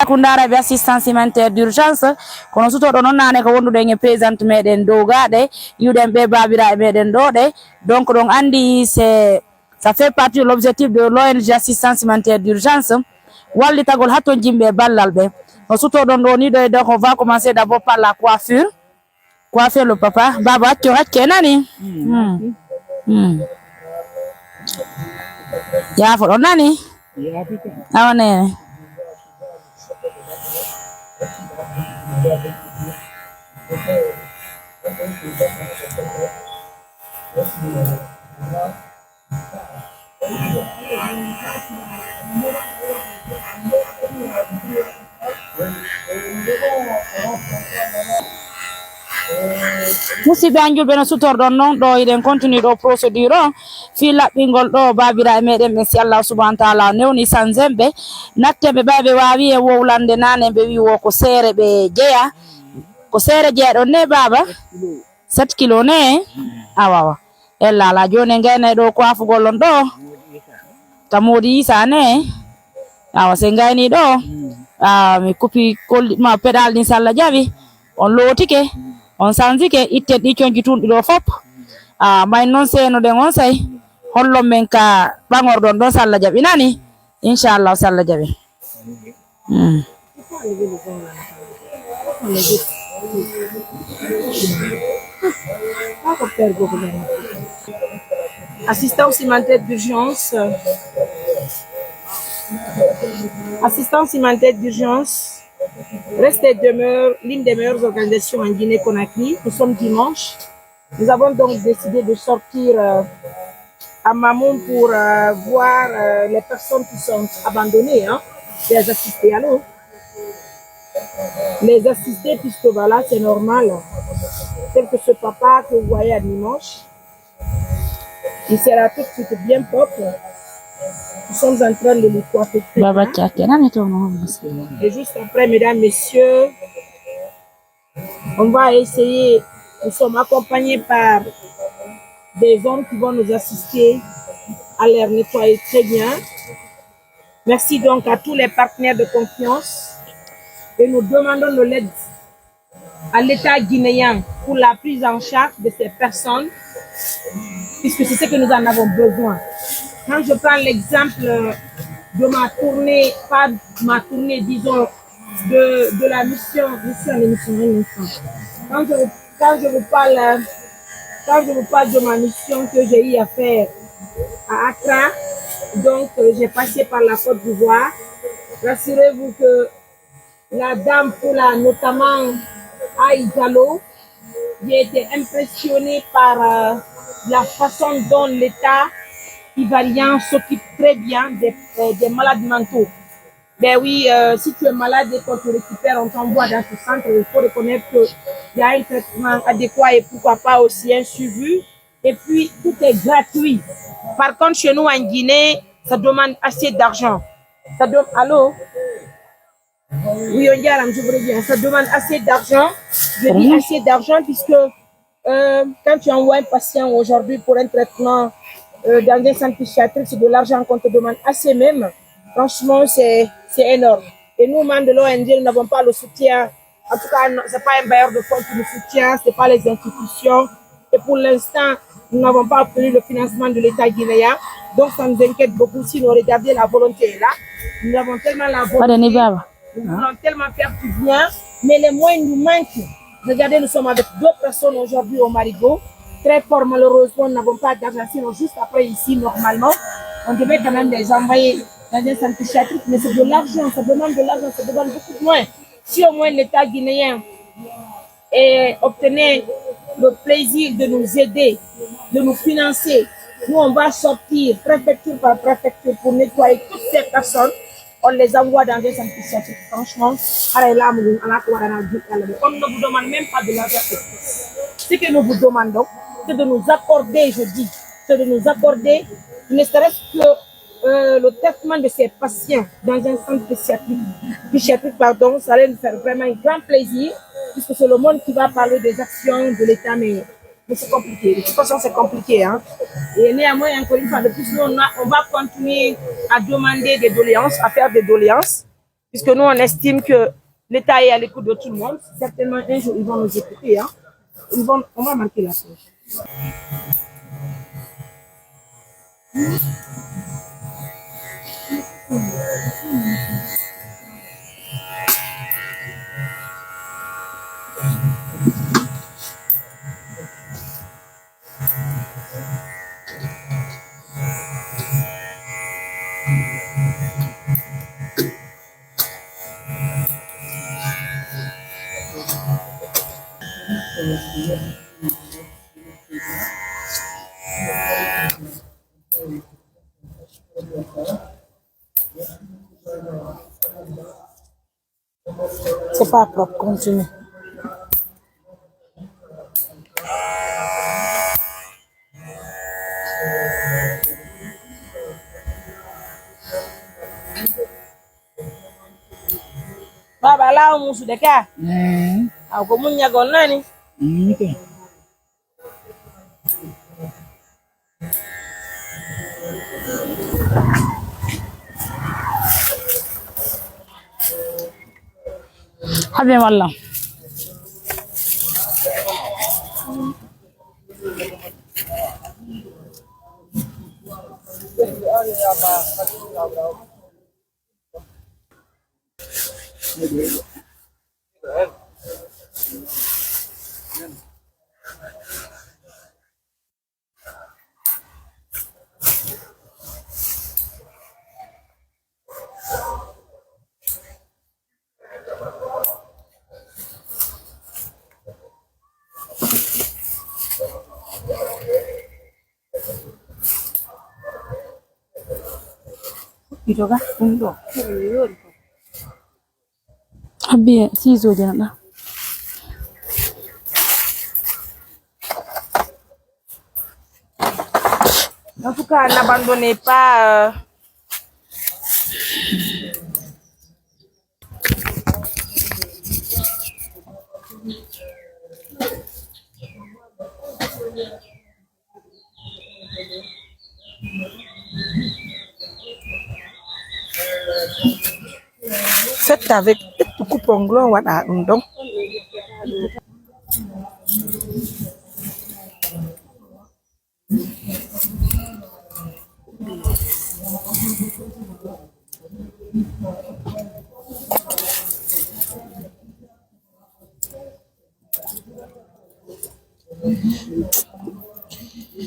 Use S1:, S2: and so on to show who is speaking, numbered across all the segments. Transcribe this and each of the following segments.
S1: Kundara be assistance humanitaire d'urgence kono suto do non nane ko wondude nge présente meden dogade yuden be babira e meden dode donc donc andi c'est ça fait partie de l'objectif de l'ONG assistance humanitaire d'urgence wallitagol hatto jimbe ballal be no suto don do ni do donc on va commencer d'abord par la coiffure coiffer le papa baba tu nani ya fo nani awane musidɓe anjulɓe no sutorɗon noon ɗo eɗen continue ɗo procédure o fi laɓɓingol ɗo babira e meɗen ɓe si Allah subahana taala newni sanzemɓe natteɓe ɓaɓe wawi e wowlande nane ɓe wi wo ko seere ɓe jeeya ko seere jeeyaɗon ne baba 7 kilo ne awawa ella ala joni gayna ɗo ko afugol on ɗo tamodi isa ne awa se gayni ɗo mi kupi ma pédal ni salla jaɓi on lootike on sanzike itten ɗi conji tunɗi ɗo fop may noon seno ɗen on say hollon men ka ɓagorɗon ɗon salla jaɓi nani inchallah salla jaɓi
S2: Assistance humanitaire d'urgence. Assistance humanitaire d'urgence reste et demeure l'une des meilleures organisations en Guinée-Conakry. Nous sommes dimanche. Nous avons donc décidé de sortir à Mamoun pour voir les personnes qui sont abandonnées, les assister. Allô? Les assister, puisque voilà, c'est normal. Tel que ce papa que vous voyez à dimanche, il sera tout de suite bien propre. Nous sommes en train de lui coiffer. Et juste après, mesdames, messieurs, on va essayer, nous sommes accompagnés par des hommes qui vont nous assister à les nettoyer très bien. Merci donc à tous les partenaires de confiance et nous demandons de l'aide à l'État guinéen pour la prise en charge de ces personnes, puisque c'est ce que nous en avons besoin. Quand je prends l'exemple de ma tournée, pas ma tournée, disons, de la mission. Quand je vous parle de ma mission que j'ai eu à faire à Accra, donc j'ai passé par la Côte d'Ivoire. Rassurez-vous que la dame Poula, notamment Aïdalo, j'ai été impressionnée par la façon dont l'État ivoirien s'occupe très bien des malades mentaux. Ben oui, si tu es malade et qu'on te récupère, on t'envoie dans ce centre, il faut reconnaître qu'il y a un traitement adéquat et pourquoi pas aussi un suivi. Et puis, tout est gratuit. Par contre, chez nous en Guinée, ça demande assez d'argent. Allô? Oui, je voudrais bien. Ça demande assez d'argent. Je dis assez d'argent puisque quand tu envoies un patient aujourd'hui pour un traitement dans un centre psychiatrique, c'est de l'argent qu'on te demande assez même. Franchement, c'est énorme. Et nous, membres de l'ONG, nous n'avons pas le soutien. En tout cas, ce n'est pas un bailleur de fonds qui nous soutient, ce n'est pas les institutions. Et pour l'instant, nous n'avons pas obtenu le financement de l'État guinéen. Donc, ça nous inquiète beaucoup. Si nous regardons la volonté est là, nous avons tellement la volonté, nous voulons tellement faire du bien, mais les moyens nous manquent. Regardez, nous sommes avec 2 personnes aujourd'hui au Marigot. Très fort, malheureusement, nous n'avons pas d'argent. Sinon, juste après ici, normalement, on devait quand même les envoyer dans un centre psychiatrique, mais c'est de l'argent, ça demande de l'argent, ça demande beaucoup moins. Si au moins l'État guinéen obtenait le plaisir de nous aider, de nous financer, nous on va sortir préfecture par préfecture pour nettoyer toutes ces personnes, on les envoie dans un centre psychiatrique. Franchement, on ne vous demande même pas de l'argent. Ce que nous vous demandons, c'est de nous accorder, je dis, c'est de nous accorder, ne serait-ce que le traitement de ces patients dans un centre psychiatrique, ça allait nous faire vraiment un grand plaisir, puisque c'est le monde qui va parler des actions de l'État, mais c'est compliqué. De toute façon, c'est compliqué. Hein? Et néanmoins, encore une fois, de plus, nous, on va continuer à demander des doléances, à faire des doléances, puisque nous, on estime que l'État est à l'écoute de tout le monde. Certainement, un jour, ils vont nous écouter. Hein. On va marquer la pause. C'est pas propre, continue. Baba là on musu de ka. Ako munya gonnani.
S1: Okay. حبيبي والله Idoga undo. Habie sizo jana.
S2: En tout cas, n'abandonnez pas. Faites avec tout coupe onglet wada donc.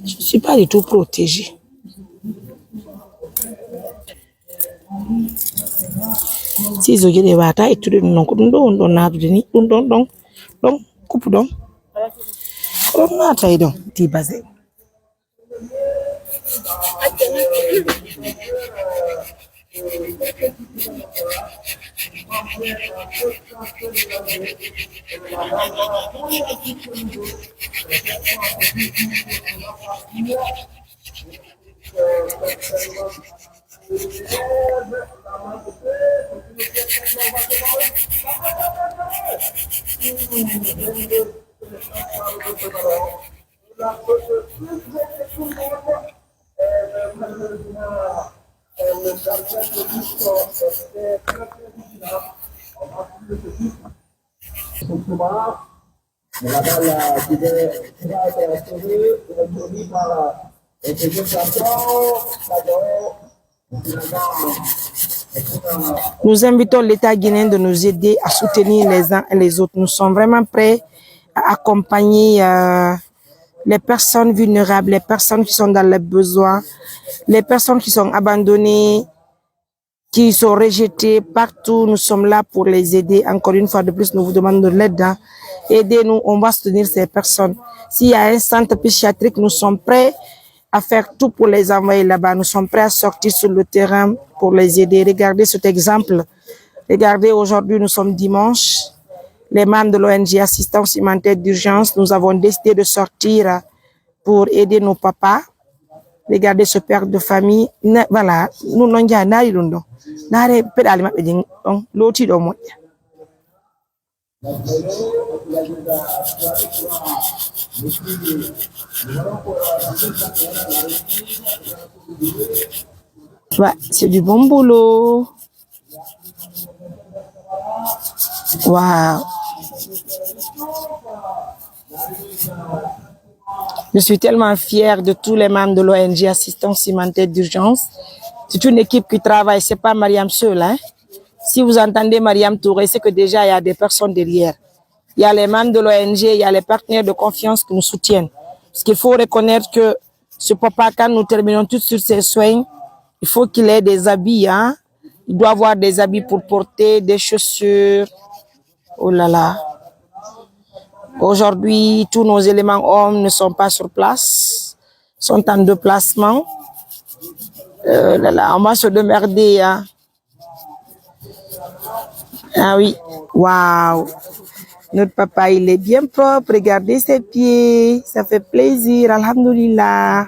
S2: Je suis pas du tout protégée. Si je regarde les batailles, et tout le monde on a donné, donc, coupe donc. On a taillé donc, t'es basé. Nous invitons l'État guinéen de nous aider à soutenir les uns et les autres. Nous sommes vraiment prêts à accompagner les personnes vulnérables, les personnes qui sont dans les besoins, les personnes qui sont abandonnées, qui sont rejetées partout. Nous sommes là pour les aider. Encore une fois de plus, nous vous demandons de l'aide. Hein. Aidez-nous, on va soutenir ces personnes. S'il y a un centre psychiatrique, nous sommes prêts à faire tout pour les envoyer là-bas. Nous sommes prêts à sortir sur le terrain pour les aider. Regardez cet exemple. Regardez, aujourd'hui, nous sommes dimanche. Les membres de l'ONG Assistance Humanitaire d'Urgence, nous avons décidé de sortir pour aider nos papas. Regardez ce père de famille. Voilà, nous n'avons pas de nare pedal mabbe jing don loti do modja ouais, c'est du bon boulot.
S3: Waouh. Je suis tellement fière de tous les membres de l'ONG Assistance Humanitaire d'Urgence. C'est une équipe qui travaille, c'est pas Mariam seule, hein. Si vous entendez Mariam Touré, c'est que déjà il y a des personnes derrière. Il y a les membres de l'ONG, il y a les partenaires de confiance qui nous soutiennent. Parce qu'il faut reconnaître que ce papa, quand nous terminons tous sur ses soins, il faut qu'il ait des habits, hein. Il doit avoir des habits pour porter, des chaussures. Oh là là. Aujourd'hui, tous nos éléments hommes ne sont pas sur place, sont en déplacement. Là là, on va se démerder, hein. Ah oui, waouh. Notre papa, il est bien propre. Regardez ses pieds. Ça fait plaisir. Alhamdulillah.